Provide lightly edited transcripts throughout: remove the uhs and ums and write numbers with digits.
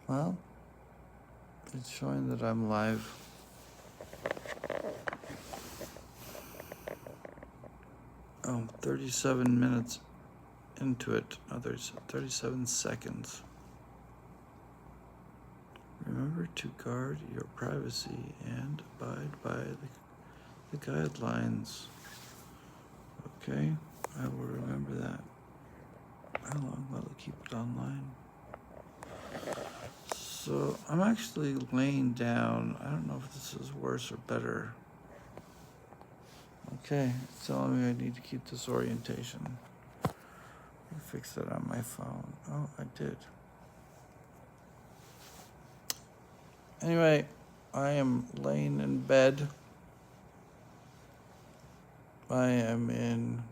Well, it's showing that I'm live. Oh, 37 minutes into it. Oh, there's 37 seconds. Remember to guard your privacy and abide by the guidelines. Okay, I will remember that. How long will it keep it online? So I'm actually laying down. I don't know if this is worse or better. Okay, it's telling me I need to keep this orientation. I'll fix that on my phone. Oh, I did. Anyway, I am laying in bed. I am in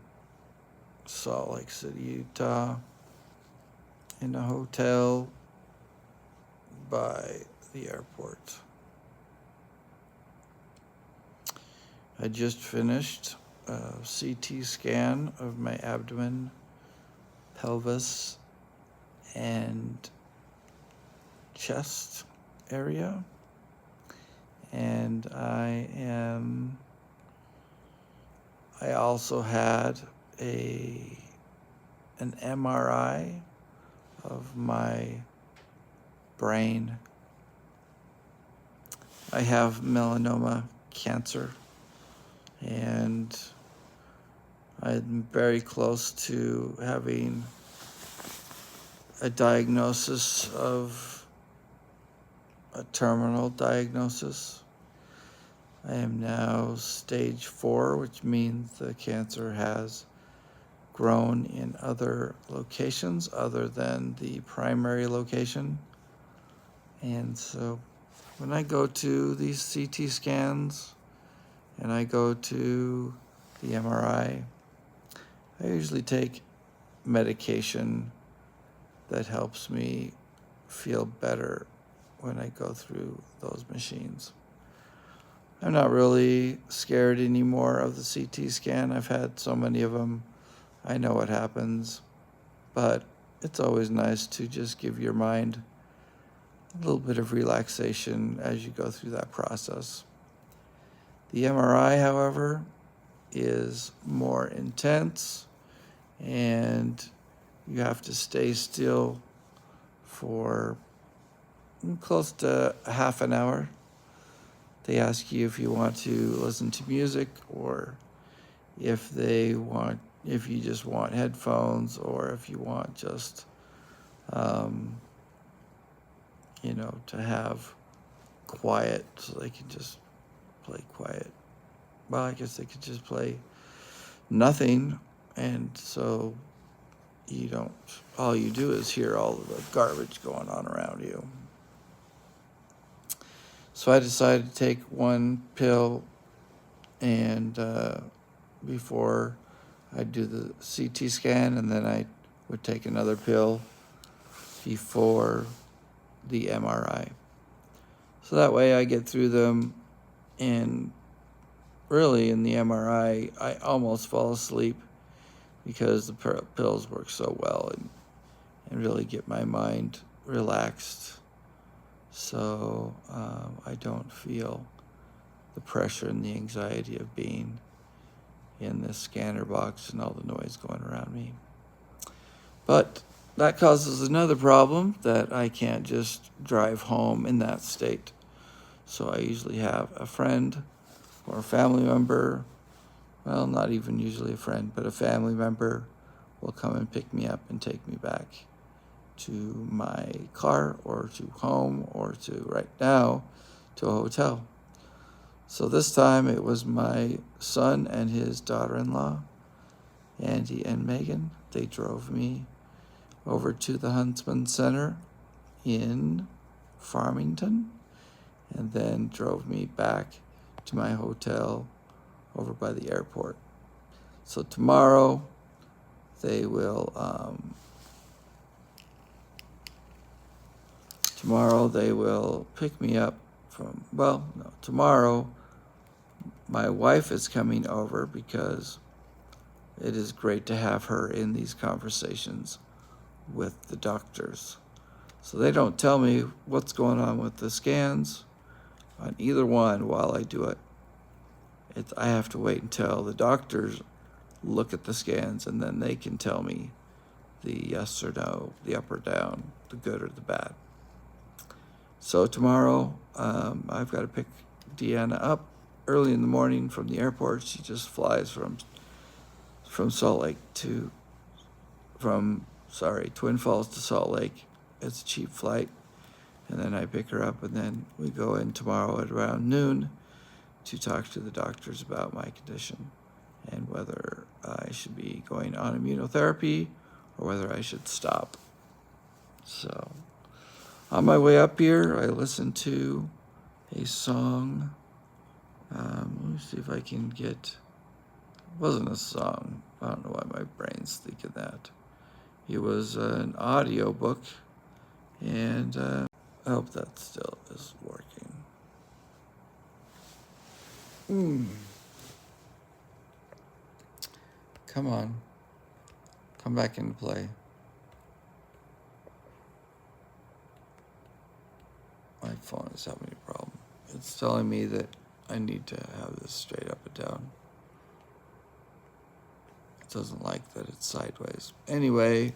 Salt Lake City, Utah, in a hotel by the airport. I just finished a CT scan of my abdomen, pelvis, and chest area. And I also had an MRI of my brain. I have melanoma cancer, and I'm very close to having a diagnosis of a terminal diagnosis. I am now stage 4, which means the cancer has grown in other locations other than the primary location. And so when I go to these CT scans and I go to the MRI, I usually take medication that helps me feel better when I go through those machines. I'm not really scared anymore of the CT scan. I've had so many of them. I know what happens, but it's always nice to just give your mind a little bit of relaxation as you go through that process. The MRI, however, is more intense, and you have to stay still for close to a half an hour. They ask you if you want to listen to music, or if you just want headphones, or if you want just, to have quiet, so they can just play quiet. Well, I guess they could just play nothing, and so all you do is hear all of the garbage going on around you. So I decided to take one pill, and before I do the CT scan, and then I would take another pill before the MRI. So that way I get through them, and really in the MRI, I almost fall asleep because the pills work so well and really get my mind relaxed. So I don't feel the pressure and the anxiety of being in this scanner box and all the noise going around me. But that causes another problem, that I can't just drive home in that state. So I usually have a friend or a family member, well, not even usually a friend, but a family member will come and pick me up and take me back to my car, or to home, or to, right now, to a hotel. So this time it was my son and his daughter-in-law, Andy and Megan. They drove me over to the Huntsman Center in Farmington, and then drove me back to my hotel over by the airport. So tomorrow they will pick me up tomorrow my wife is coming over, because it is great to have her in these conversations with the doctors. So they don't tell me what's going on with the scans on either one while I do it. I have to wait until the doctors look at the scans, and then they can tell me the yes or no, the up or down, the good or the bad. So tomorrow, I've got to pick Deanna up early in the morning from the airport. She just flies from Salt Lake Twin Falls to Salt Lake. It's a cheap flight. And then I pick her up, and then we go in tomorrow at around noon to talk to the doctors about my condition and whether I should be going on immunotherapy or whether I should stop. So on my way up here, I listened to a song. Let me see if I can get... It wasn't a song. I don't know why my brain's thinking that. It was an audio book, and I hope that still is working. Come on. Come back into play. My phone is having a problem. It's telling me that I need to have this straight up and down. It doesn't like that it's sideways. Anyway,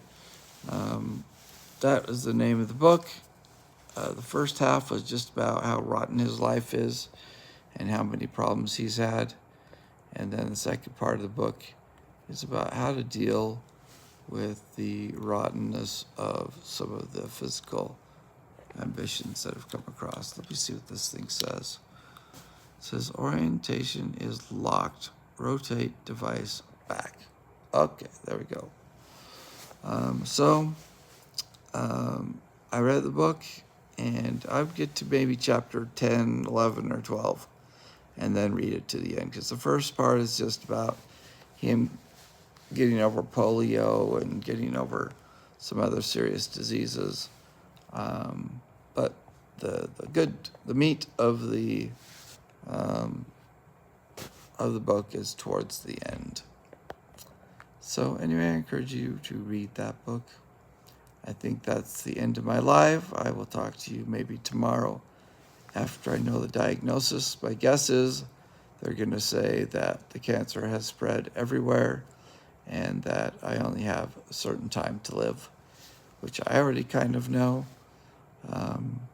that is the name of the book. The first half was just about how rotten his life is and how many problems he's had. And then the second part of the book is about how to deal with the rottenness of some of the physical ambitions that have come across. Let me see what this thing says. It says orientation is locked. Rotate device back. Okay, there we go. I read the book, and I would get to maybe chapter 10, 11, or 12, and then read it to the end, because the first part is just about him getting over polio and getting over some other serious diseases. But the meat of the book is towards the end. So anyway, I encourage you to read that book. I think that's the end of my live. I will talk to you maybe tomorrow after I know the diagnosis. My guess is they're going to say that the cancer has spread everywhere and that I only have a certain time to live, which I already kind of know.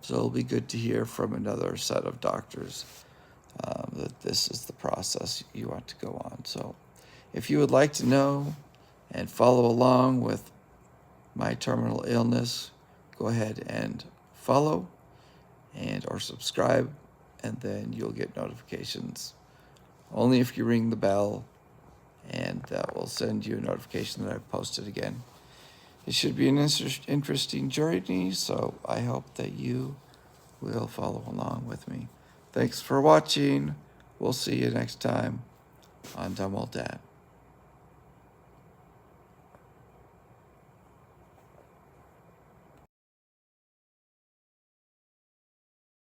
So it'll be good to hear from another set of doctors that this is the process you want to go on. So if you would like to know and follow along with my terminal illness, go ahead and follow or subscribe, and then you'll get notifications only if you ring the bell, and that will send you a notification that I've posted again. It should be an interesting journey, so I hope that you will follow along with me. Thanks for watching. We'll see you next time on Dumb Old Dad.